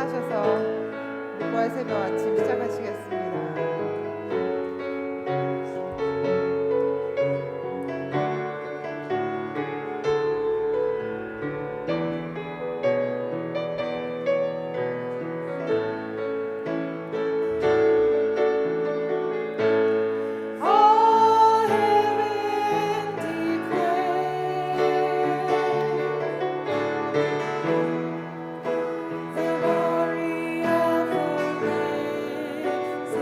일어나셔서 우리 부활 새벽 아침 시작하시겠습니다. The glory of the Lamb.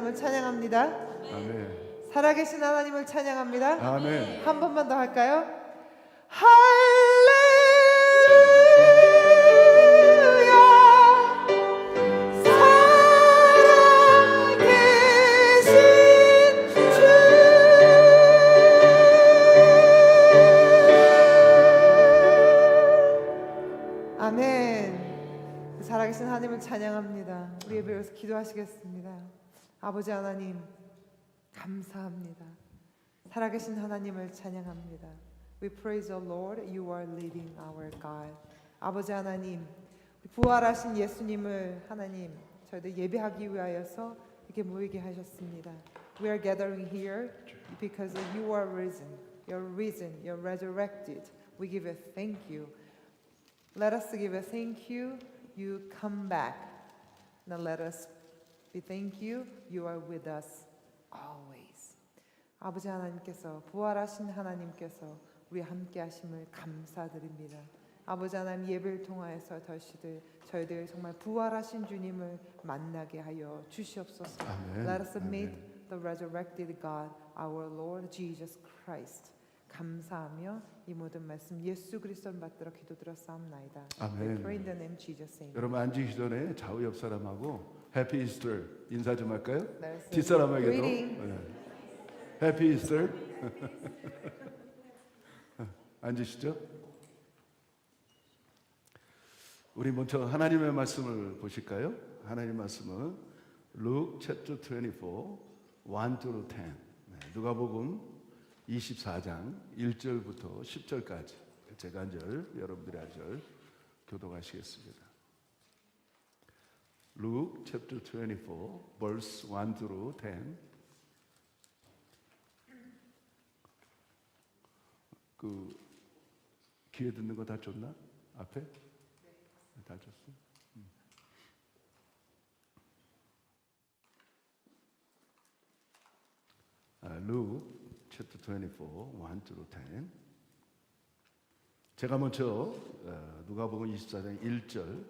하나님을 찬양합니다. 아멘. 살아계신 하나님을 찬양합니다. 아멘. 한 번만 더 할까요? 할렐루야. 살아계신 주. 아멘. 살아계신 하나님을 찬양합니다. 우리 예배에서 기도하시겠습니다. 아버지 하나님 감사합니다. 살아계신 하나님을 찬양합니다. We praise the Lord. You are leading our God. 아버지 하나님, 부활하신 예수님을 하나님 저희들 예배하기 위하여서 이렇게 모이게 하셨습니다. We are gathering here because you are risen. You're risen. You're resurrected. We give a thank you. Let us give a thank you. You come back. Now let us be thank you. You are with us always. 아버지 하나님께서 부활하신 하나님께서 우리 함께 하심을 감사드립니다. 아버지 하나님 예배를 통하여서 저희들 정말 부활하신 주님을 만나게 하여 주시옵소서. 아멘. Let us meet 아멘. the resurrected God, our Lord Jesus Christ. 감사하며 이 모든 말씀 예수 그리스도를 받들어 기도드렸사옵나이다. 아멘. We pray in the name of Jesus. Amen. 여러분 앉으기 전에 좌우 옆 사람하고 해피 이스터 인사 좀 할까요? Let's 뒷사람에게도 greeting. 해피 이스터. 앉으시죠. 우리 먼저 하나님의 말씀을 보실까요? 하나님 말씀은 Luke chapter 24, 1 to 10. 누가복음 24장 1절부터 10절까지 제가 한 절, 여러분들이 한 절 교독하시겠습니다. Luke chapter 24, verse 1 through 10. 그 귀에 듣는 거 다 줬나? 앞에? 다 줬어. Luke chapter 24, 1 through 10. 제가 먼저 누가복음 24장 1절,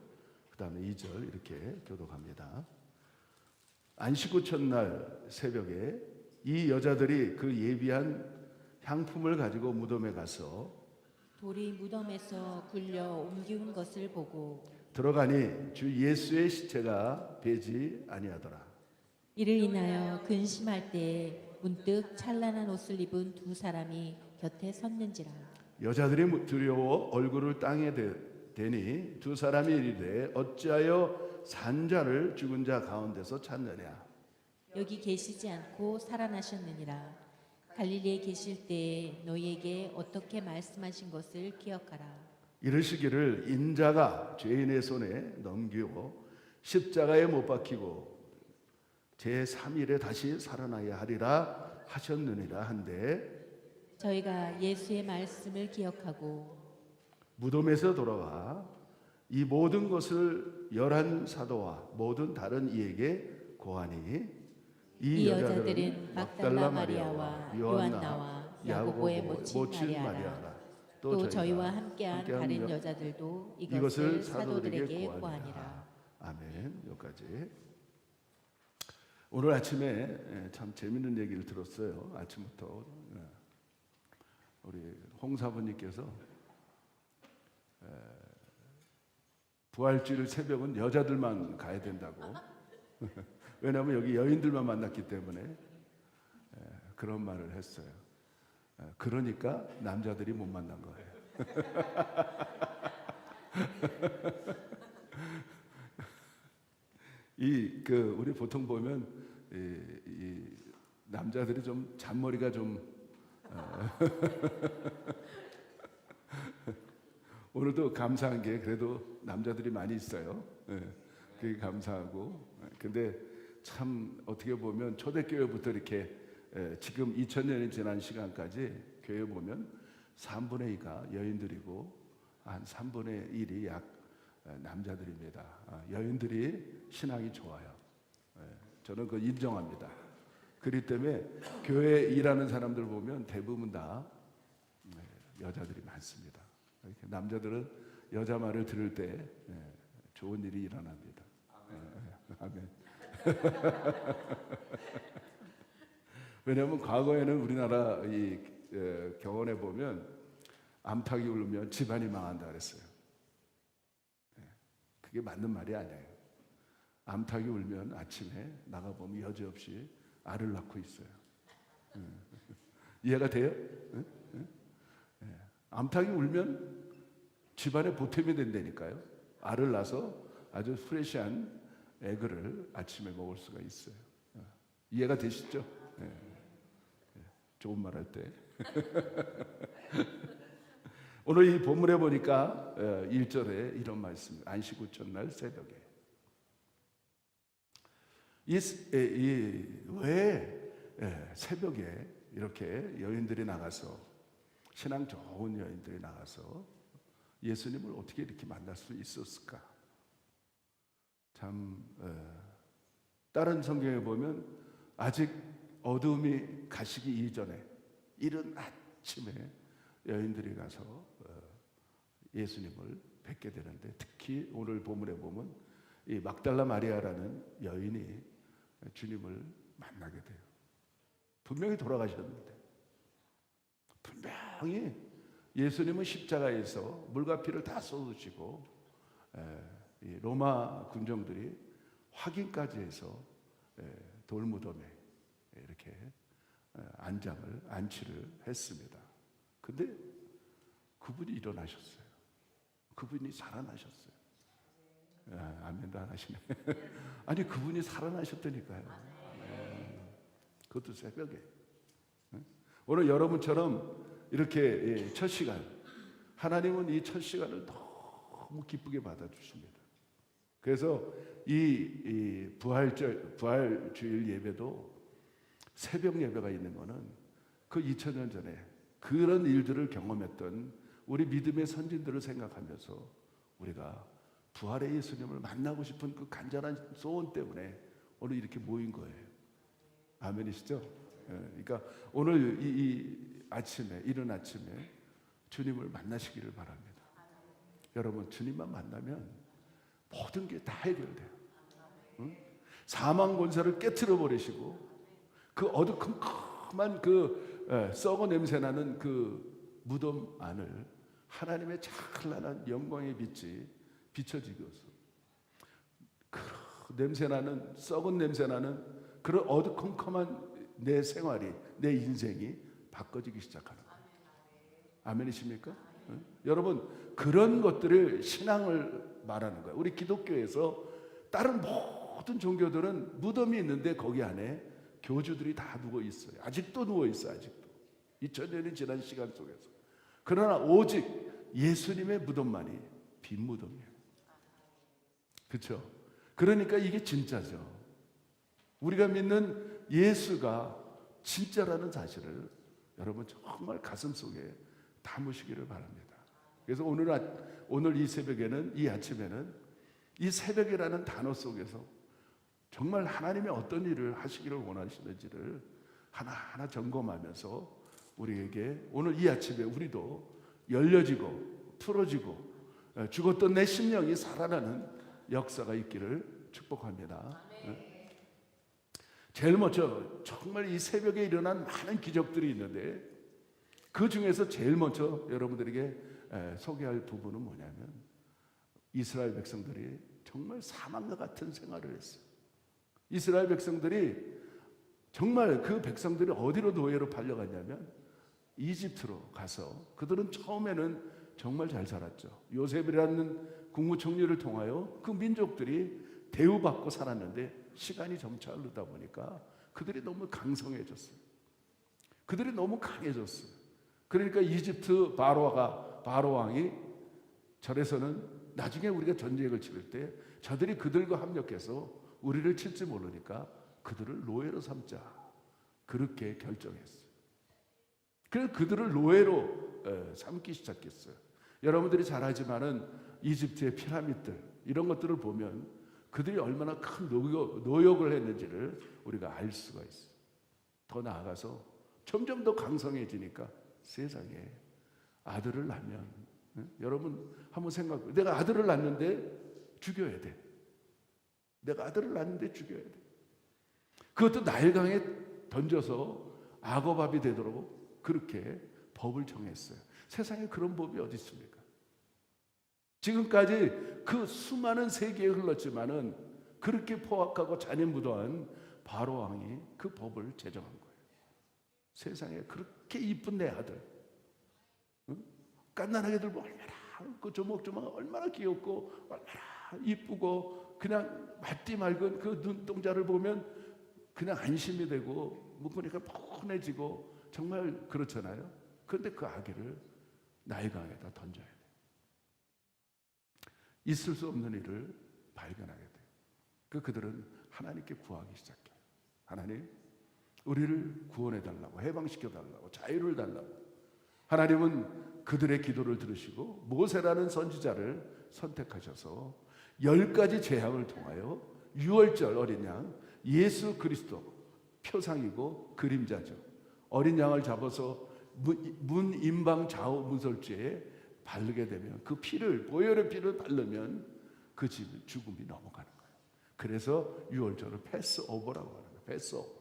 그 다음에 2절 이렇게 교독합니다. 안식 후 첫날 새벽에 이 여자들이 그 예비한 향품을 가지고 무덤에 가서 돌이 무덤에서 굴려 옮기운 것을 보고 들어가니 주 예수의 시체가 배지 아니하더라. 이를 인하여 근심할 때에 문득 찬란한 옷을 입은 두 사람이 곁에 섰는지라. 여자들이 두려워 얼굴을 땅에 대니 두 사람이 이르되 어찌하여 산 자를 죽은 자 가운데서 찾느냐. 여기 계시지 않고 살아나셨느니라. 갈릴리에 계실 때에 너희에게 어떻게 말씀하신 것을 기억하라. 이르시기를 인자가 죄인의 손에 넘기고 십자가에 못 박히고 제3일에 다시 살아나야 하리라 하셨느니라 한데 저희가 예수의 말씀을 기억하고 무덤에서 돌아와 이 모든 것을 11 사도와 모든 다른 이에게 고하니 이 여자들은 막달라 마리아와 요한나와 야고보의 모친 마리아라. 또 저희와 함께한 다른 여자들도 이것을 사도들에게 고하니라. 아멘. 여기까지. 오늘 아침에 참 재밌는 얘기를 들었어요. 아침부터 우리 홍사부님께서 부활주일 새벽은 여자들만 가야 된다고. 왜냐하면 여기 여인들만 만났기 때문에 그런 말을 했어요. 그러니까 남자들이 못 만난 거예요. 우리 보통 보면 이 남자들이 좀 잔머리가 좀 오늘도 감사한 게 그래도 남자들이 많이 있어요. 그게 감사하고. 근데 참 어떻게 보면 초대교회부터 이렇게 지금 2000년이 지난 시간까지 교회 보면 3분의 2가 여인들이고 한 3분의 1이 약 남자들입니다. 여인들이 신앙이 좋아요. 저는 그거 인정합니다. 그렇기 때문에 교회에 일하는 사람들 보면 대부분 다 여자들이 많습니다. 이렇게 남자들은 여자 말을 들을 때 좋은 일이 일어납니다. 아멘. 왜냐하면 과거에는 우리나라 이 경원에 보면 암탉이 울면 집안이 망한다 그랬어요. 그게 맞는 말이 아니에요. 암탉이 울면 아침에 나가보면 여지없이 알을 낳고 있어요. 이해가 돼요? 암탉이 울면 집안에 보탬이 된다니까요. 알을 낳아서 아주 프레시한 에그를 아침에 먹을 수가 있어요. 이해가 되시죠? 좋은 말 할 때. 오늘 이 본문에 보니까 1절에 이런 말씀, 안식 후천날 새벽에. 왜 새벽에 이렇게 여인들이 나가서, 신앙 좋은 여인들이 나가서 예수님을 어떻게 이렇게 만날 수 있었을까? 참 다른 성경에 보면 아직 어둠이 가시기 이전에 이른 아침에 여인들이 가서 예수님을 뵙게 되는데, 특히 오늘 본문에 보면 이 막달라 마리아라는 여인이 주님을 만나게 돼요. 분명히 돌아가셨는데, 분명히 예수님은 십자가에서 물과 피를 다 쏟으시고 이 로마 군정들이 확인까지 해서 돌무덤에 이렇게 안치를 했습니다. 근데 그분이 일어나셨어요. 그분이 살아나셨어요. 아멘도 안 하시네. 아니, 그분이 살아나셨다니까요. 그것도 새벽에. 오늘 여러분처럼 이렇게 첫 시간, 하나님은 이 첫 시간을 너무 기쁘게 받아주십니다. 그래서 이 부활주일 예배도 새벽 예배가 있는 거는 그 2000년 전에 그런 일들을 경험했던 우리 믿음의 선진들을 생각하면서 우리가 부활의 예수님을 만나고 싶은 그 간절한 소원 때문에 오늘 이렇게 모인 거예요. 아멘이시죠? 그러니까 오늘 이 아침에, 이른 아침에 주님을 만나시기를 바랍니다. 여러분, 주님만 만나면 모든 게 다 해결돼요. 응? 사망 권세를 깨트려 버리시고 그 어두컴컴한 그 썩어 냄새 나는 그 무덤 안을 하나님의 찬란한 영광의 빛이 비춰지고서 그 냄새나는, 썩은 냄새나는 그런 어두컴컴한 내 생활이, 내 인생이 바꿔지기 시작하는 거예요. 아멘이십니까? 응? 여러분, 그런 것들을 신앙을 말하는 거예요. 우리 기독교에서 다른 모든 종교들은 무덤이 있는데 거기 안에 교주들이 다 누워 있어요. 아직도 누워 있어요. 아직도 2000년이 지난 시간 속에서. 그러나 오직 예수님의 무덤만이 빈 무덤이에요. 그렇죠? 그러니까 이게 진짜죠. 우리가 믿는 예수가 진짜라는 사실을 여러분 정말 가슴 속에 담으시기를 바랍니다. 그래서 오늘 이 새벽에는, 이 아침에는 이 새벽이라는 단어 속에서 정말 하나님의 어떤 일을 하시기를 원하시는지를 하나하나 점검하면서 우리에게 오늘 이 아침에 우리도 열려지고 풀어지고 죽었던 내 심령이 살아나는 역사가 있기를 축복합니다. 제일 먼저 정말 이 새벽에 일어난 많은 기적들이 있는데 그 중에서 제일 먼저 여러분들에게 소개할 부분은 뭐냐면 이스라엘 백성들이 정말 사망과 같은 생활을 했어요. 이스라엘 백성들이 정말 그 백성들이 어디로 노예로 팔려갔냐면 이집트로 가서 그들은 처음에는 정말 잘 살았죠. 요셉이라는 국무총리를 통하여 그 민족들이 대우받고 살았는데 시간이 점차 흐르다 보니까 그들이 너무 강성해졌어요. 그들이 너무 강해졌어요. 그러니까 이집트 바로 왕이 절에서는 나중에 우리가 전쟁을 치를 때 저들이 그들과 합력해서 우리를 칠지 모르니까 그들을 노예로 삼자, 그렇게 결정했어요. 그래서 그들을 노예로 삼기 시작했어요. 여러분들이 잘 알지만은 이집트의 피라미드들 이런 것들을 보면 그들이 얼마나 큰 노역을 했는지를 우리가 알 수가 있어요. 더 나아가서 점점 더 강성해지니까 세상에 아들을 낳으면 여러분 한번 생각해. 내가 아들을 낳는데 죽여야 돼. 내가 아들을 낳는데 죽여야 돼. 그것도 나일강에 던져서 악어밥이 되도록 그렇게 법을 정했어요. 세상에 그런 법이 어디 있습니까? 지금까지 그 수많은 세계에 흘렀지만은 그렇게 포악하고 잔인무도한 바로 왕이 그 법을 제정한 거예요. 세상에 그렇게 이쁜 내 아들, 응? 깐난하게 들고 얼마나 그 조목조목 얼마나 귀엽고 얼마나 이쁘고 그냥 맞디 맑은 그 눈동자를 보면 그냥 안심이 되고 묵으니까 푸근해지고 정말 그렇잖아요. 그런데 그 아기를 나일강에다 던져야 돼요. 있을 수 없는 일을 발견하게 돼요. 그들은 하나님께 구하기 시작해요. 하나님, 우리를 구원해달라고, 해방시켜달라고, 자유를 달라고. 하나님은 그들의 기도를 들으시고 모세라는 선지자를 선택하셔서 10가지 재앙을 통하여 유월절 어린 양 예수 그리스도 표상이고 그림자죠. 어린 양을 잡아서 문 임방 좌우 문설주에 바르게 되면 그 피를, 보혈의 피를 바르면 그 집은 죽음이 넘어가는 거예요. 그래서 유월절을 패스오버라고 하는 거예요. 패스오버.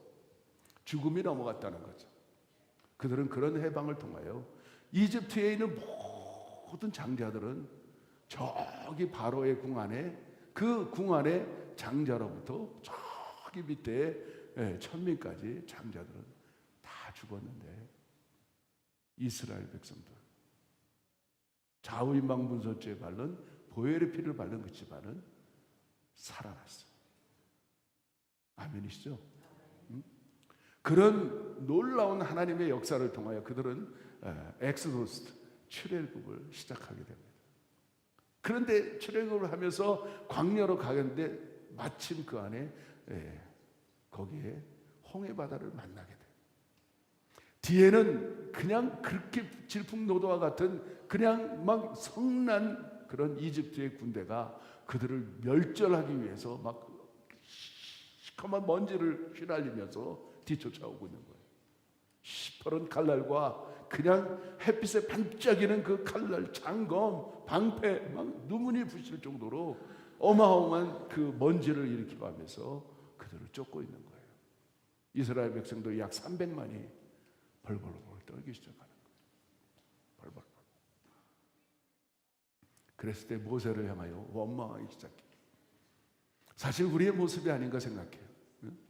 죽음이 넘어갔다는 거죠. 그들은 그런 해방을 통하여 이집트에 있는 모든 장자들은 저기 바로의 궁 안에, 그 궁 안에 장자로부터 저기 밑에 천민까지 장자들은 다 죽었는데 이스라엘 백성들 좌우임방 문설주에 바른 보혈의 피를 바른 그 집안은 살아났어요. 아멘이시죠? 그런 놀라운 하나님의 역사를 통하여 그들은 엑소더스 출애굽을 시작하게 됩니다. 그런데 출애굽을 하면서 광야로 가는데 마침 그 안에 거기에 홍해 바다를 만나게 돼요. 뒤에는 그냥 그렇게 질풍노도와 같은 그냥 막 성난 그런 이집트의 군대가 그들을 멸절하기 위해서 막 시커먼 먼지를 휘날리면서 뒤쫓아오고 있는 거예요. 시퍼런 칼날과 그냥 햇빛에 반짝이는 그 칼날, 장검, 방패, 막 눈물이 부실 정도로 어마어마한 그 먼지를 일으키고 하면서 그들을 쫓고 있는 거예요. 이스라엘 백성도 약 300만이 벌벌벌 떨기 시작하는 거예요. 벌벌벌. 그랬을 때 모세를 향하여 원망하기 시작해요. 사실 우리의 모습이 아닌가 생각해요.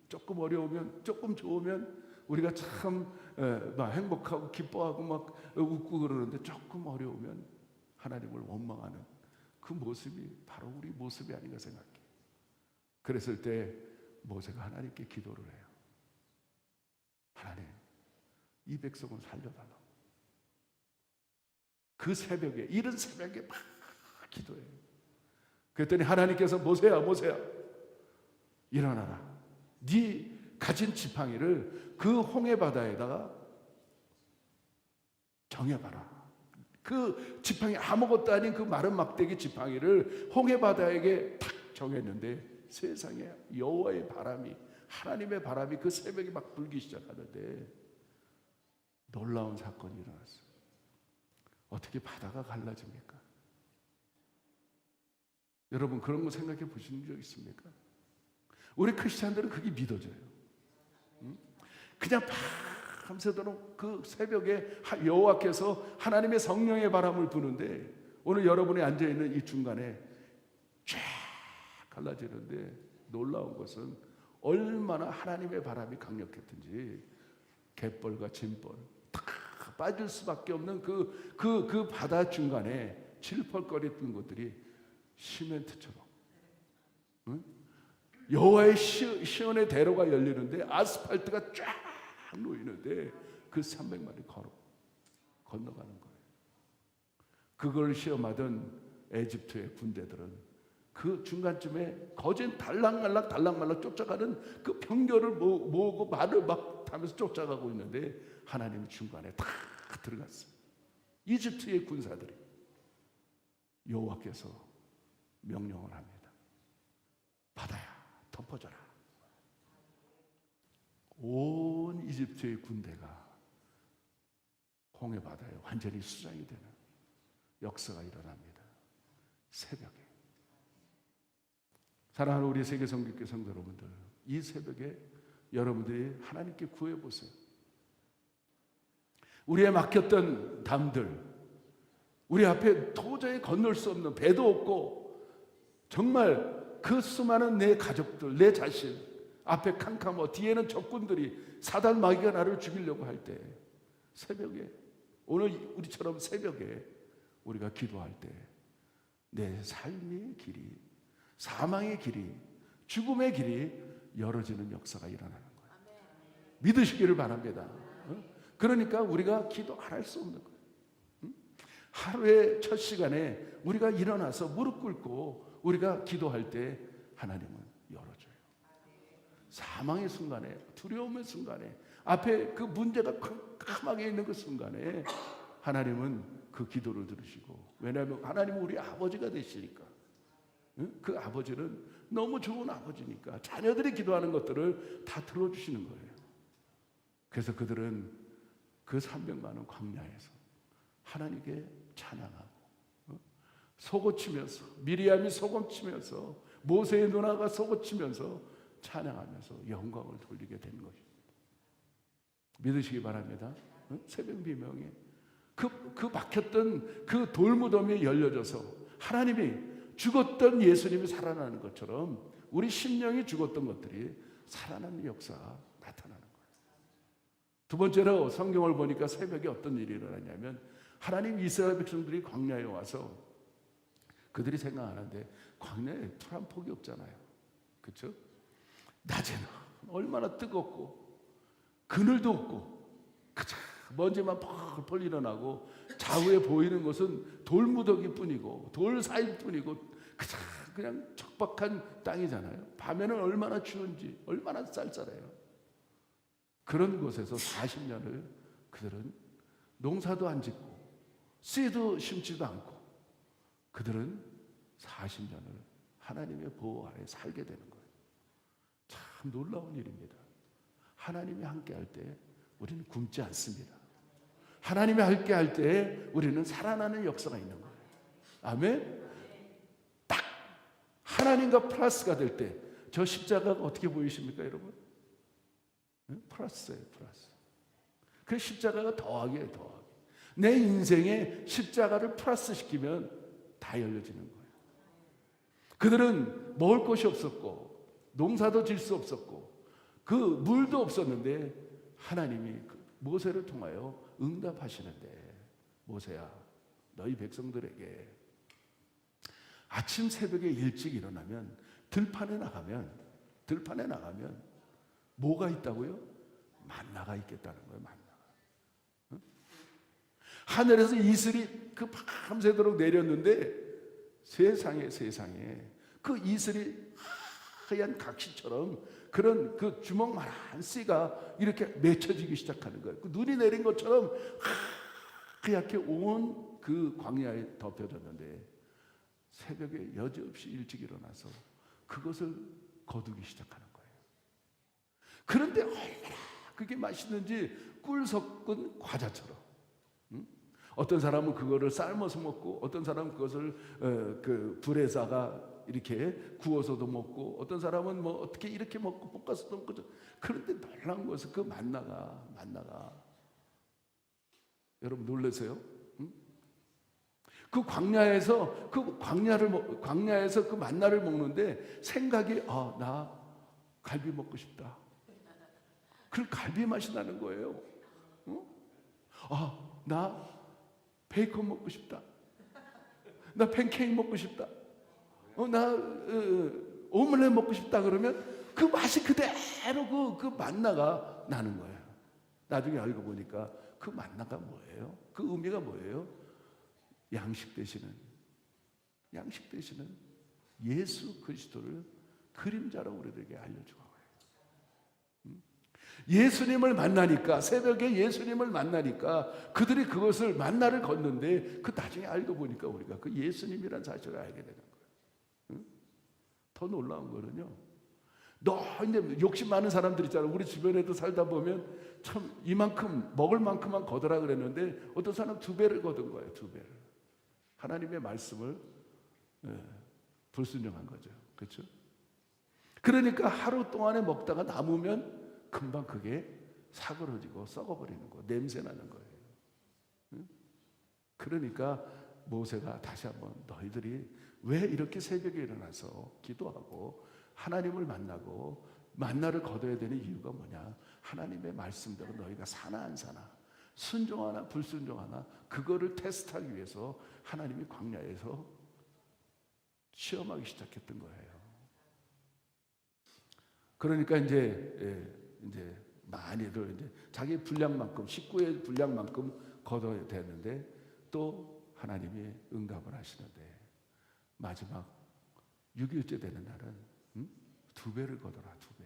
조금 어려우면, 조금 좋으면 우리가 참 막 행복하고 기뻐하고 막 웃고 그러는데 조금 어려우면 하나님을 원망하는 그 모습이 바로 우리 모습이 아닌가 생각해요. 그랬을 때 모세가 하나님께 기도를 해요. 하나님, 이 백성을 살려달라고. 그 새벽에, 이른 새벽에 막 기도해요. 그랬더니 하나님께서 모세야, 모세야, 일어나라. 네 가진 지팡이를 그 홍해 바다에다가 정해봐라. 그 지팡이, 아무것도 아닌 그 마른 막대기 지팡이를 홍해 바다에게 탁 정했는데 세상에 여호와의 바람이, 하나님의 바람이 그 새벽에 막 불기 시작하는데 놀라운 사건이 일어났어요. 어떻게 바다가 갈라집니까? 여러분 그런 거 생각해 보신 적 있습니까? 우리 크리스찬들은 그게 믿어져요. 그냥 밤새도록 그 새벽에 여호와께서 하나님의 성령의 바람을 부는데 오늘 여러분이 앉아있는 이 중간에 쫙 갈라지는데 놀라운 것은 얼마나 하나님의 바람이 강력했든지 갯벌과 진벌 다 빠질 수밖에 없는 그 바다 중간에 질펄거렸던 것들이 시멘트처럼, 응? 여호와의 시온의 대로가 열리는데 아스팔트가 쫙 놓이는데 그 300마리 건너가는 거예요. 그걸 시험하던 에집트의 군대들은 그 중간쯤에 거진 달랑말랑 쫓아가는 그 병거를 모으고 말을 막 타면서 쫓아가고 있는데 하나님이 중간에 다 들어갔어요. 이집트의 군사들이. 여호와께서 명령을 합니다. 바다야, 덮어져라. 온 이집트의 군대가 홍해 바다에 완전히 수장이 되는 역사가 일어납니다. 새벽에. 사랑하는 우리 세계 성교회 성도 여러분들, 이 새벽에 여러분들이 하나님께 구해보세요. 우리의 막혔던 담들, 우리 앞에 도저히 건널 수 없는 배도 없고 정말 그 수많은 내 가족들, 내 자신 앞에 캄캄하고 뒤에는 적군들이 사단 마귀가 나를 죽이려고 할 때 새벽에, 오늘 우리처럼 새벽에 우리가 기도할 때 내 삶의 길이, 사망의 길이, 죽음의 길이 열어지는 역사가 일어나는 거예요. 믿으시기를 바랍니다. 그러니까 우리가 기도 안 할 수 없는 거예요. 하루의 첫 시간에 우리가 일어나서 무릎 꿇고 우리가 기도할 때 하나님은 열어줘요. 사망의 순간에, 두려움의 순간에, 앞에 그 문제가 캄캄하게 있는 그 순간에 하나님은 그 기도를 들으시고, 왜냐하면 하나님은 우리 아버지가 되시니까, 그 아버지는 너무 좋은 아버지니까 자녀들이 기도하는 것들을 다 들어주시는 거예요. 그래서 그들은 그 300만 광야에서 하나님께 찬양하고 속옷치면서, 미리암이 속옷치면서, 모세의 누나가 속옷치면서 찬양하면서 영광을 돌리게 된 것입니다. 믿으시기 바랍니다. 새벽 비명에 그 막혔던 그 돌무덤이 열려져서 하나님이 죽었던 예수님이 살아나는 것처럼 우리 심령이 죽었던 것들이 살아나는 역사가 나타나는 거예요. 두 번째로 성경을 보니까 새벽에 어떤 일이 일어나냐면, 하나님 이스라엘 백성들이 광야에 와서 그들이 생각하는데 광야에 풀 한 폭이 없잖아요. 그렇죠? 낮에는 얼마나 뜨겁고 그늘도 없고 그저 먼지만 펄펄 일어나고 좌우에 보이는 것은 돌무더기 뿐이고 돌 사이 뿐이고 그저 그냥 척박한 땅이잖아요. 밤에는 얼마나 추운지, 얼마나 쌀쌀해요. 그런 곳에서 40년을 그들은 농사도 안 짓고 씨도 심지도 않고 그들은 40년을 하나님의 보호 아래 살게 되는 거예요. 참 놀라운 일입니다. 하나님이 함께 할 때 우리는 굶지 않습니다. 하나님이 함께 할 때 우리는 살아나는 역사가 있는 거예요. 아멘. 딱 하나님과 플러스가 될 때 저 십자가가 어떻게 보이십니까, 여러분? 플러스예요, 플러스. 그 십자가가 더하기예요, 더하기. 내 인생에 십자가를 플러스 시키면 다 열려지는 거예요. 그들은 먹을 것이 없었고 농사도 질 수 없었고 그 물도 없었는데 하나님이 모세를 통하여 응답하시는데, 모세야, 너희 백성들에게 아침 새벽에 일찍 일어나면 들판에 나가면 뭐가 있다고요? 만나가 있겠다는 거예요. 만나가. 하늘에서 이슬이 그 밤새도록 내렸는데 세상에 그 이슬이 하얀 각시처럼 그런 그 주먹만한 씨가 이렇게 맺혀지기 시작하는 거예요. 그 눈이 내린 것처럼 하얗게 온 그 광야에 덮여졌는데 새벽에 여지없이 일찍 일어나서 그것을 거두기 시작하는 거예요. 그런데 얼마나 그게 맛있는지 꿀 섞은 과자처럼. 어떤 사람은 그거를 삶아서 먹고, 어떤 사람은 그것을 그 불에다가 이렇게 구워서도 먹고, 어떤 사람은 뭐 어떻게 이렇게 먹고 볶아서도 먹고. 그런데 놀라운 것은 그 만나가 여러분 놀라세요? 그 광야에서 광야에서 그 만나를 먹는데 생각이, 나 갈비 먹고 싶다. 그 갈비 맛이 나는 거예요. 나 베이컨 먹고 싶다. 나 팬케이크 먹고 싶다. 나 오믈렛 먹고 싶다. 그러면 그 맛이 그대로 그 만나가 나는 거예요. 나중에 알고 보니까 그 만나가 뭐예요? 그 의미가 뭐예요? 양식 되시는 예수 그리스도를 그림자로 우리들에게 알려주고 거예요. 예수님을 만나니까, 새벽에 예수님을 만나니까 그들이 그것을 만나를 걷는데 그 나중에 알고 보니까 우리가 그 예수님이라는 사실을 알게 되는 거예요. 더 놀라운 거는요, 이제 욕심 많은 사람들 있잖아요. 우리 주변에도 살다 보면 참 이만큼 먹을 만큼만 거두라 그랬는데 어떤 사람은 2배를 거둔 거예요. 2배를. 하나님의 말씀을 불순종한 거죠. 그렇죠? 그러니까 하루 동안에 먹다가 남으면 금방 그게 사그러지고 썩어버리는 거, 냄새 나는 거예요. 응? 그러니까 모세가 다시 한번 너희들이 왜 이렇게 새벽에 일어나서 기도하고 하나님을 만나고 만나를 거둬야 되는 이유가 뭐냐? 하나님의 말씀대로 너희가 사나 안 사나, 순종하나 불순종하나, 그거를 테스트하기 위해서 하나님이 광야에서 시험하기 시작했던 거예요. 그러니까 이제 많이들 이제 자기 분량만큼, 식구의 분량만큼 거둬야 되는데 또 하나님이 응답을 하시는데 마지막 6일째 되는 날은 2배를 거둬라, 2배.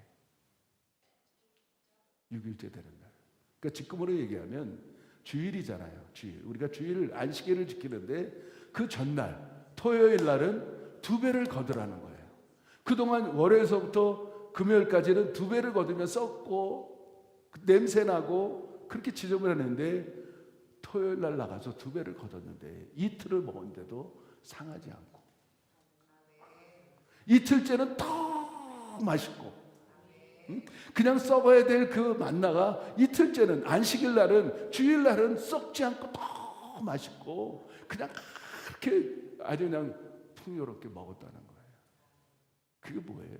6일째 되는 날. 그러니까 지금으로 얘기하면 주일이잖아요. 주일. 우리가 주일 안식일을 지키는데 그 전날 토요일 날은 2배를 거두라는 거예요. 그동안 월요일서부터 금요일까지는 2배를 거두면 썩고 냄새 나고 그렇게 지저분했는데 토요일 날 나가서 2배를 거뒀는데 이틀을 먹었는데도 상하지 않고 이틀째는 더 맛있고 그냥 썩어야 될 그 만나가 이틀째는 안식일 날은 주일 날은 썩지 않고 더 맛있고 그냥 그렇게 아주 그냥 풍요롭게 먹었다는 거예요. 그게 뭐예요?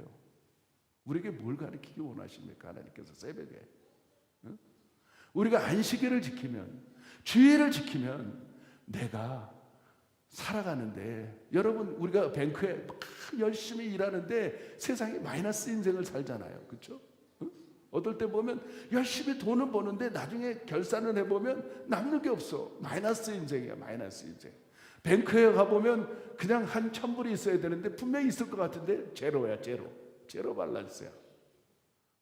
우리에게 뭘 가르치기 원하십니까? 하나님께서 새벽에 우리가 안식일을 지키면 주일을 지키면 내가 살아가는데 여러분 우리가 뱅크에 열심히 일하는데 세상에 마이너스 인생을 살잖아요. 그렇죠? 어떨 때 보면 열심히 돈을 버는데 나중에 결산을 해보면 남는 게 없어. 마이너스 인생이야. 마이너스 인생. 뱅크에 가보면 그냥 한 1,000불이 있어야 되는데 분명히 있을 것 같은데 제로야. 제로 밸런스야.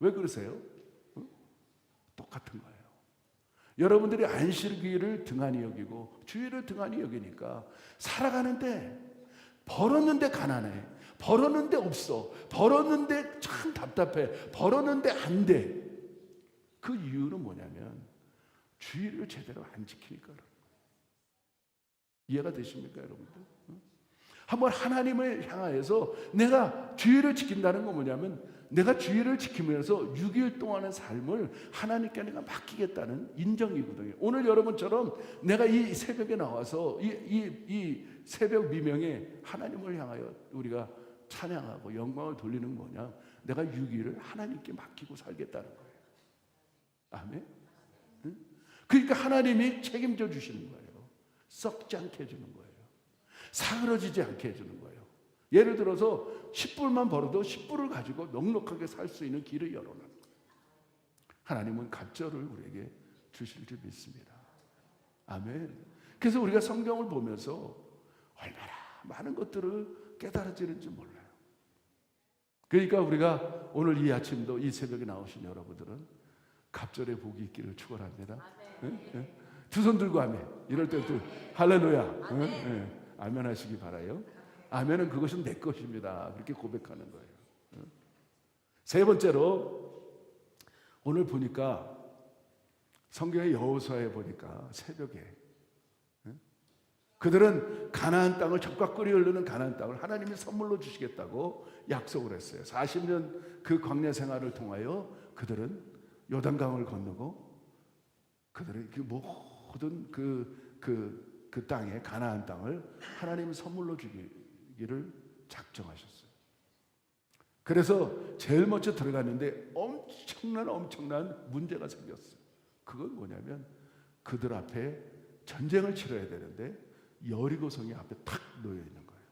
왜 그러세요? 똑같은 거예요. 여러분들이 안식일을 등한히 여기고 주일을 등한히 여기니까 살아가는데 벌었는데 가난해, 벌었는데 없어, 벌었는데 참 답답해, 벌었는데 안 돼. 그 이유는 뭐냐면 주일을 제대로 안 지키니까 그런 거예요. 이해가 되십니까 여러분들? 한번 하나님을 향하여서 내가 주일을 지킨다는 건 뭐냐면 내가 주일을 지키면서 6일 동안의 삶을 하나님께 내가 맡기겠다는 인정이거든요. 오늘 여러분처럼 내가 이 새벽에 나와서 이 새벽 미명에 하나님을 향하여 우리가 찬양하고 영광을 돌리는 뭐냐? 내가 6일을 하나님께 맡기고 살겠다는 거예요. 아멘? 응? 그러니까 하나님이 책임져 주시는 거예요. 썩지 않게 해주는 거예요. 사그러지지 않게 해주는 거예요. 예를 들어서 10불만 벌어도 10불을 가지고 넉넉하게 살 수 있는 길을 열어놓는 거예요. 하나님은 갑절을 우리에게 주실 줄 믿습니다. 아멘. 그래서 우리가 성경을 보면서 얼마나 많은 것들을 깨달아지는지 몰라요. 그러니까 우리가 오늘 이 아침도 이 새벽에 나오신 여러분들은 갑절의 복이 있기를 축원합니다. 네? 두 손 들고 아멘. 이럴 때부터 할렐루야. 아멘. 아멘 하시기 바라요. 아멘은 그것은 내 것입니다. 그렇게 고백하는 거예요. 세 번째로 오늘 보니까 성경의 여호수아에 보니까 새벽에 그들은 가나안 땅을 젖과 꿀이 흐르는 가나안 땅을 하나님이 선물로 주시겠다고 약속을 했어요. 40년 그 광야 생활을 통하여 그들은 요단강을 건너고 그들의 그 모든 그 땅에 가나안 땅을 하나님이 선물로 주기를 작정하셨어요. 그래서 제일 먼저 들어갔는데 엄청난 문제가 생겼어요. 그건 뭐냐면 그들 앞에 전쟁을 치러야 되는데 여리고성이 앞에 탁 놓여 있는 거예요.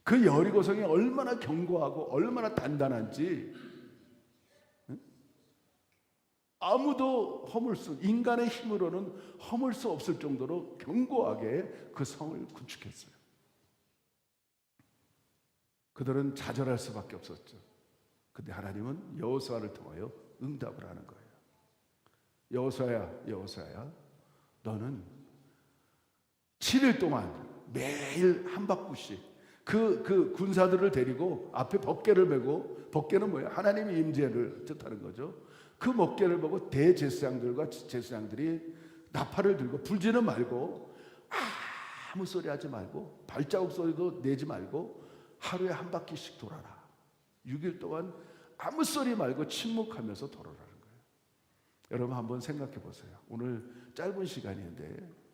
그 여리고성이 얼마나 견고하고 얼마나 단단한지 아무도 인간의 힘으로는 허물 수 없을 정도로 견고하게 그 성을 구축했어요. 그들은 좌절할 수밖에 없었죠. 근데 하나님은 여호수아를 통하여 응답을 하는 거예요. 여호수아야, 너는 7일 동안 매일 한 바퀴씩 그 군사들을 데리고 앞에 법궤를 메고, 법궤는 뭐예요? 하나님의 임재를 뜻하는 거죠. 그 법궤를 보고 대제사장들과 제사장들이 나팔을 들고 불지는 말고 아무 소리 하지 말고 발자국 소리도 내지 말고 하루에 한 바퀴씩 돌아라. 6일 동안 아무 소리 말고 침묵하면서 돌아라. 여러분 한번 생각해 보세요. 오늘 짧은 시간인데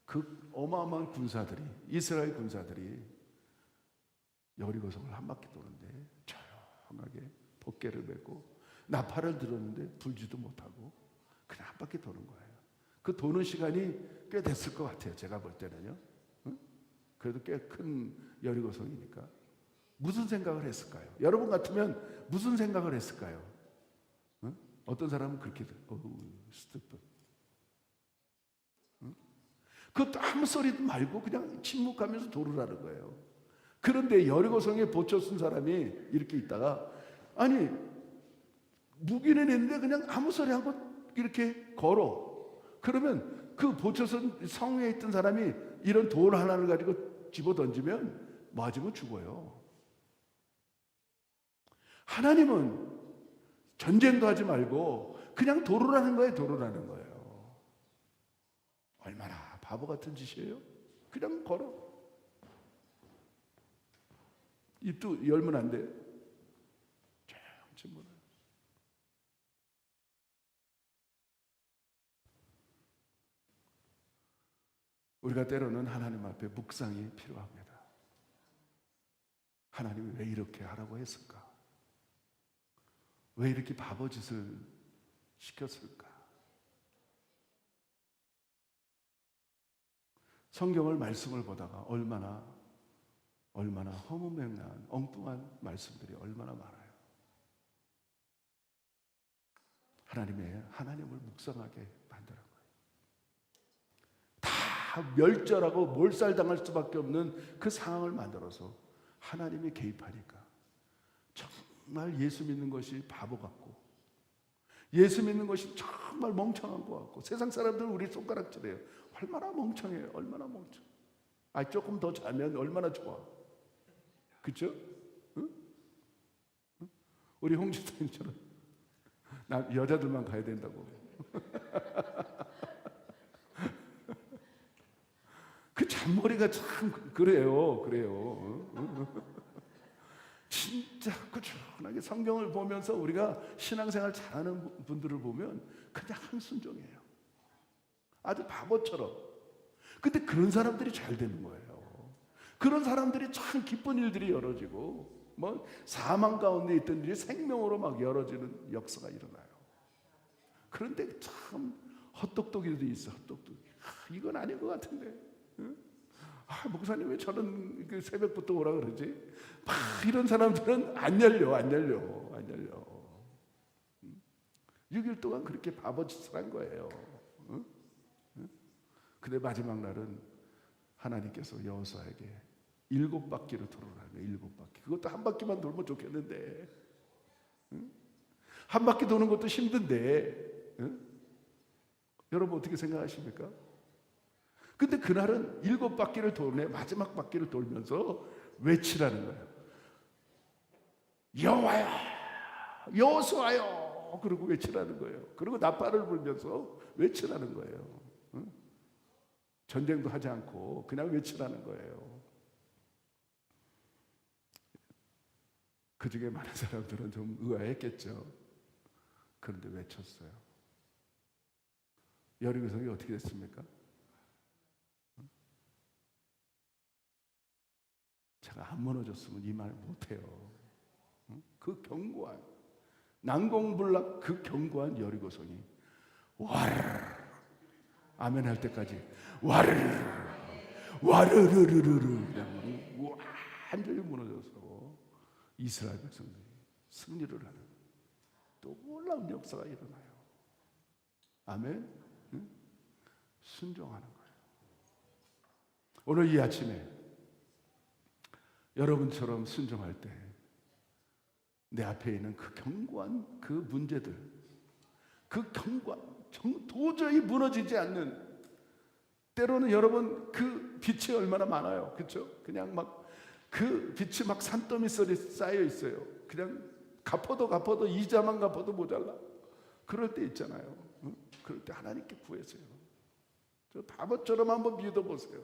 그 어마어마한 군사들이, 이스라엘 군사들이 여리고성을 한 바퀴 도는데 조용하게 덮개를 메고 나팔을 들었는데 불지도 못하고 그냥 한 바퀴 도는 거예요. 그 도는 시간이 꽤 됐을 것 같아요. 제가 볼 때는요. 그래도 꽤 큰 여리고성이니까. 무슨 생각을 했을까요? 여러분 같으면 무슨 생각을 했을까요? 어떤 사람은 그렇게 스티프. 그것도 아무 소리도 말고 그냥 침묵하면서 도르라는 거예요. 그런데 여리고성에 보초 쓴 사람이 이렇게 있다가 아니 무기는 있는데 그냥 아무 소리 하고 이렇게 걸어. 그러면 그 보초 쓴 성에 있던 사람이 이런 돌 하나를 가지고 집어 던지면 맞으면 죽어요. 하나님은 전쟁도 하지 말고 그냥 도르라는 거예요. 도르라는 거예요. 얼마나 바보 같은 짓이에요? 그냥 걸어. 입도 열면 안 돼. 조용히 물어요. 우리가 때로는 하나님 앞에 묵상이 필요합니다. 하나님이 왜 이렇게 하라고 했을까? 왜 이렇게 바보짓을 시켰을까? 성경을 말씀을 보다가 얼마나 허무맹랑한 엉뚱한 말씀들이 얼마나 많아요. 하나님을 묵상하게 만드는 거예요. 다 멸절하고 몰살당할 수밖에 없는 그 상황을 만들어서 하나님이 개입하니까 정말 예수 믿는 것이 바보 같고 예수 믿는 것이 정말 멍청한 것 같고 세상 사람들은 우리 손가락질해요. 얼마나 멍청해요. 얼마나 멍청. 조금 더 자면 얼마나 좋아. 그렇죠? 응? 우리 홍지사님처럼 여자들만 가야 된다고. 그 잔머리가 참 그래요. 진짜 꾸준하게 성경을 보면서 우리가 신앙생활 잘하는 분들을 보면 그냥 한순종이에요. 아주 바보처럼. 근데 그런 사람들이 잘 되는 거예요. 그런 사람들이 참 기쁜 일들이 열어지고 뭐 사망 가운데 있던 일이 생명으로 막 열어지는 역사가 일어나요. 그런데 참 헛똑똑이도 있어. 헛똑똑이. 이건 아닌 것 같은데. 응? 목사님 왜 저는 새벽부터 오라 그러지? 막 이런 사람들은 안 열려. 6일 동안 그렇게 바보짓을 한 거예요. 응? 근데 마지막 날은 하나님께서 여호수아에게 7바퀴를 돌으라는 거예요. 7바퀴. 그것도 한 바퀴만 돌면 좋겠는데. 응? 한 바퀴 도는 것도 힘든데. 응? 여러분 어떻게 생각하십니까? 근데 그날은 7바퀴를 도네 마지막 바퀴를 돌면서 외치라는 거예요. 여호와여, 여호수아여, 그러고 외치라는 거예요. 그리고 나팔을 불면서 외치라는 거예요. 응? 전쟁도 하지 않고 그냥 외치라는 거예요. 그 중에 많은 사람들은 좀 의아했겠죠. 그런데 외쳤어요. 여리고성이 어떻게 됐습니까? 제가 안 무너졌으면 이 말 못해요. 그 견고한 난공불락 그 견고한 여리고성이 와르르 아멘 할 때까지 와르르 와르르르르르 그냥 완전히 무너져서 이스라엘 백성들이 승리를 하는 또 놀라운 역사가 일어나요. 아멘. 순종하는 거예요. 오늘 이 아침에 여러분처럼 순종할 때 내 앞에 있는 그 견고한 그 문제들, 그 견고한 도저히 무너지지 않는, 때로는 여러분 그 빛이 얼마나 많아요. 그렇죠? 그냥 막 그 빛이 막 산더미처럼 쌓여 있어요. 그냥 갚아도 이자만 갚아도 모자라. 그럴 때 있잖아요. 그럴 때 하나님께 구하세요. 저 바보처럼 한번 믿어보세요.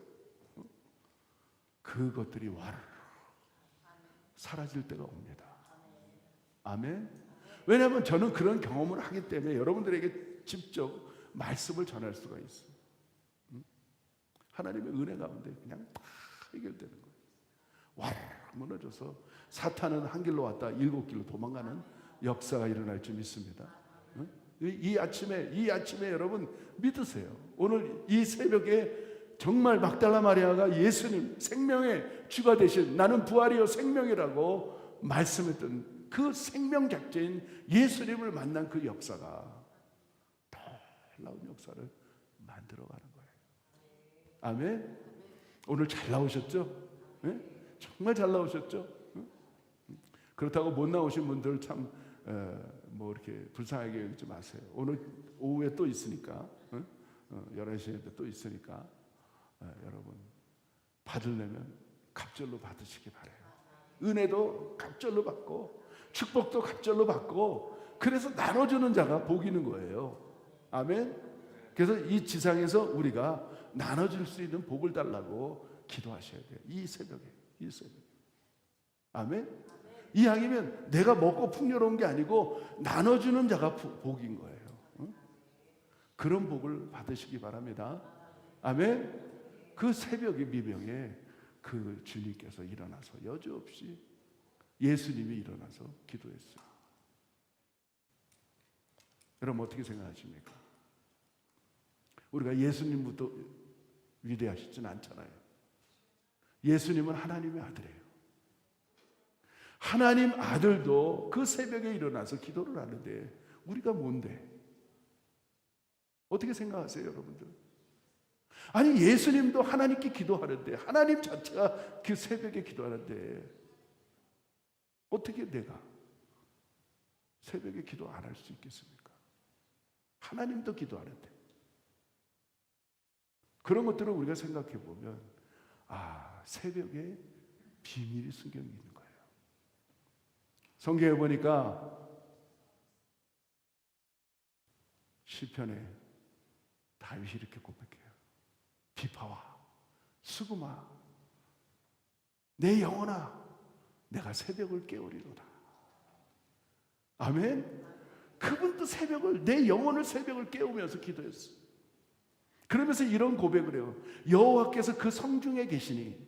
그것들이 와르르 사라질 때가 옵니다. 아멘. 왜냐하면 저는 그런 경험을 하기 때문에 여러분들에게 직접 말씀을 전할 수가 있어요. 하나님의 은혜 가운데 그냥 다 해결되는 거예요. 와, 무너져서 사탄은 한 길로 왔다 7길로 도망가는 역사가 일어날 줄 믿습니다. 이 아침에 여러분 믿으세요. 오늘 이 새벽에 정말 막달라 마리아가 예수님 생명의 주가 되신 나는 부활이요 생명이라고 말씀했던 그 생명 작자인 예수님을 만난 그 역사가 놀라운 역사를 만들어가는 거예요. 아멘. 오늘 잘 나오셨죠? 네? 정말 잘 나오셨죠? 그렇다고 못 나오신 분들 참 뭐 이렇게 불쌍하게 여기지 마세요. 오늘 오후에 또 있으니까 11시에 또 있으니까 여러분 받으려면 갑절로 받으시기 바라요. 은혜도 갑절로 받고 축복도 갑절로 받고 그래서 나눠주는 자가 복 있는 거예요. 아멘. 그래서 이 지상에서 우리가 나눠줄 수 있는 복을 달라고 기도하셔야 돼요. 이 새벽에. 아멘. 이왕이면 내가 먹고 풍요로운 게 아니고 나눠주는 자가 복인 거예요. 그런 복을 받으시기 바랍니다. 아멘. 그 새벽의 미명에 그 주님께서 일어나서 여지없이 예수님이 일어나서 기도했어요. 여러분 어떻게 생각하십니까? 우리가 예수님부터 위대하시진 않잖아요. 예수님은 하나님의 아들이에요. 하나님 아들도 그 새벽에 일어나서 기도를 하는데 우리가 뭔데? 어떻게 생각하세요, 여러분들? 아니 예수님도 하나님께 기도하는데 하나님 자체가 그 새벽에 기도하는데 어떻게 내가 새벽에 기도 안 할 수 있겠습니까? 하나님도 기도하는데. 그런 것들을 우리가 생각해 보면 새벽에 비밀이 숨겨 있는 거예요. 성경에 보니까 시편에 다윗이 이렇게 고백해요. 비파와 수금아 내 영혼아 내가 새벽을 깨우리로다. 아멘. 그분도 새벽을 내 영혼을 새벽을 깨우면서 기도했어요. 그러면서 이런 고백을 해요. 여호와께서 그 성중에 계시니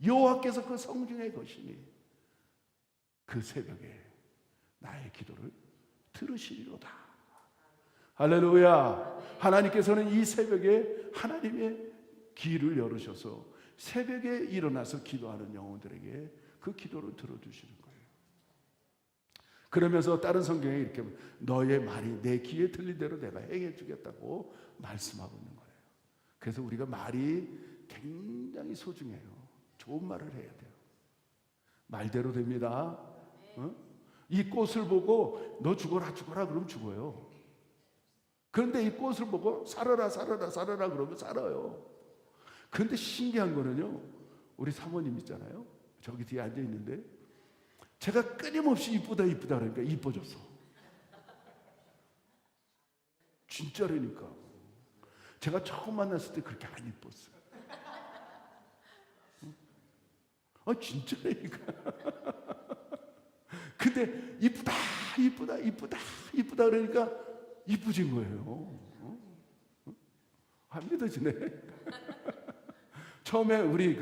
여호와께서 그 성중에 계시니 그 새벽에 나의 기도를 들으시리로다. 할렐루야. 하나님께서는 이 새벽에 하나님의 귀를 열으셔서 새벽에 일어나서 기도하는 영혼들에게 그 기도를 들어주시는 거예요. 그러면서 다른 성경에 이렇게 너의 말이 내 귀에 들린 대로 내가 행해 주겠다고 말씀하고 있는 거예요. 그래서 우리가 말이 굉장히 소중해요. 좋은 말을 해야 돼요. 말대로 됩니다. 이 꽃을 보고 너 죽어라 그러면 죽어요. 그런데 이 꽃을 보고 살아라 그러면 살아요. 그런데 신기한 거는요, 우리 사모님 있잖아요. 저기 뒤에 앉아 있는데 제가 끊임없이 이쁘다 그러니까 이뻐졌어. 진짜라니까. 제가 처음 만났을 때 그렇게 안 이뻤어요. 진짜라니까. 근데 이쁘다 그러니까 이쁘진 거예요. 안 믿어지네. 처음에 우리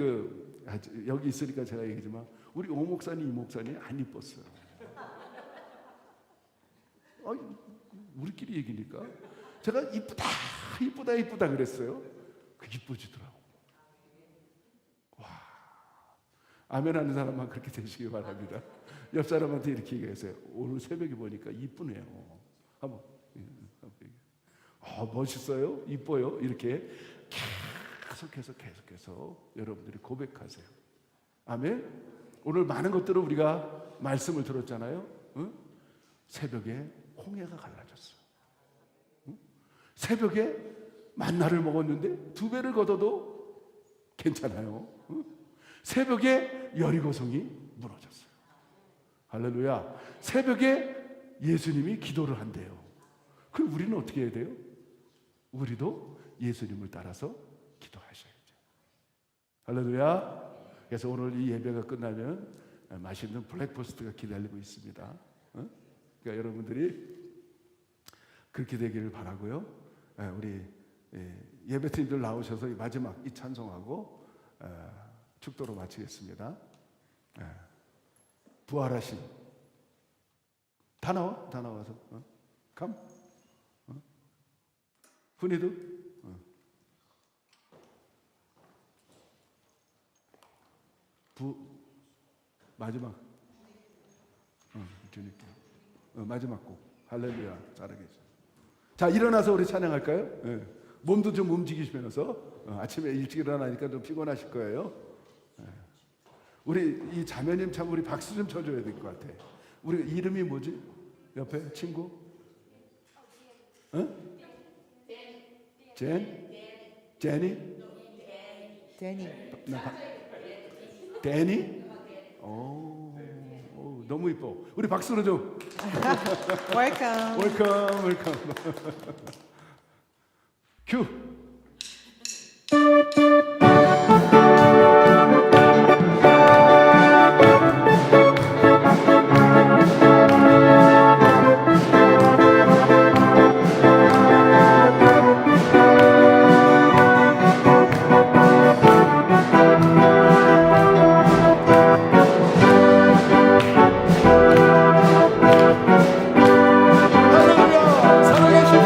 여기 있으니까 제가 얘기하지만 우리 오 목사님, 이 목사님 안 이뻤어요. 우리끼리 얘기니까 제가 이쁘다 그랬어요. 그 이뻐지더라고. 와, 아멘 하는 사람만 그렇게 되시기 바랍니다. 옆 사람한테 이렇게 얘기하세요. 오늘 새벽에 보니까 이쁘네요. 한번 멋있어요? 이뻐요? 이렇게 계속해서 여러분들이 고백하세요. 아멘. 오늘 많은 것들을 우리가 말씀을 들었잖아요. 새벽에 홍해가 갈라졌어. 새벽에 만나를 먹었는데 2배를 걷어도 괜찮아요. 새벽에 여리고성이 무너졌어요. 할렐루야. 새벽에 예수님이 기도를 한대요. 그럼 우리는 어떻게 해야 돼요? 우리도 예수님을 따라서 기도하셔야죠. 할렐루야. 그래서 오늘 이 예배가 끝나면 맛있는 블랙포스트가 기다리고 있습니다. 그러니까 여러분들이 그렇게 되기를 바라고요. 우리 예배팀들 나오셔서 마지막 이 찬송하고 축도로 마치겠습니다. 부활하신 다 나와서 감 훈이도 마지막 주님께 마지막 곡 할렐루야 잘하겠죠. 자 일어나서 우리 찬양할까요? 몸도 좀 움직이시면서 아침에 일찍 일어나니까 좀 피곤하실 거예요. 우리 이 자매님 참 우리 박수 좀 쳐줘야 될 것 같아. 우리 이름이 뭐지? 옆에 친구? 제니? 데니? 오, 너무 이뻐. 우리 박수로 좀. 웰컴. 웰컴. 큐. 할렐루야 살아계신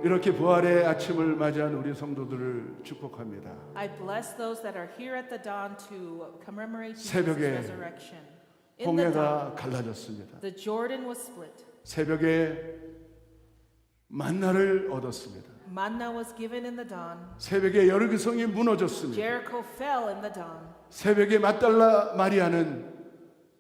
이렇게 부활의 아침을 맞이한 우리 성도들을 축복합니다. I bless those that are here at the dawn to commemorate Jesus' 새벽에 resurrection. In the dawn, 홍해가 갈라졌습니다. the Jordan was split. 새벽에 만나를 얻었습니다. Manna was given in the dawn. 새벽에 여리고성이 무너졌습니다. Jericho fell in the dawn. 새벽에 막달라 마리아는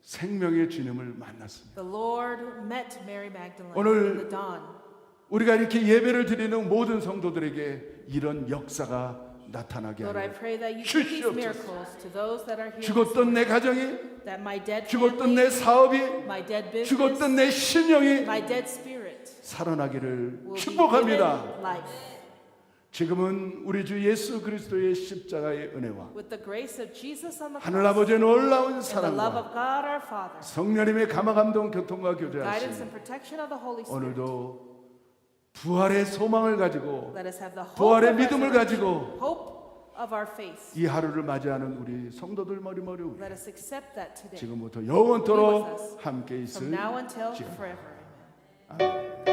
생명의 주님을 만났습니다. The Lord met Mary Magdalene 오늘 in the dawn. 우리가 이렇게 예배를 드리는 모든 성도들에게 이런 역사가 나타나게 Lord, I 하여 pray that you give these 주시옵소서. miracles to those that are here. 죽었던 내 가정이, That my dead 죽었던 family, 내 사업이, my dead business, 죽었던 내 신령이 my dead spirit 살아나기를 will be 축복합니다. given life. 지금은 우리 주 예수 그리스도의 십자가의 은혜와 With the grace of Jesus on the 하늘 cross 아버지의 놀라운 and the love 사랑과 of God our Father, 성령님의 감화감동 교통과 guidance 교제하심 and protection of the Holy Spirit. 오늘도 부활의 소망을 가지고 Let us have the hope 부활의 of 믿음을 resurrection, 가지고 hope of our faith. 이 하루를 맞이하는 우리 성도들 머리머리 Let us accept that today. 지금부터 Be 영원토록 with us 함께 From 있을 now until 지금. forever. 아멘.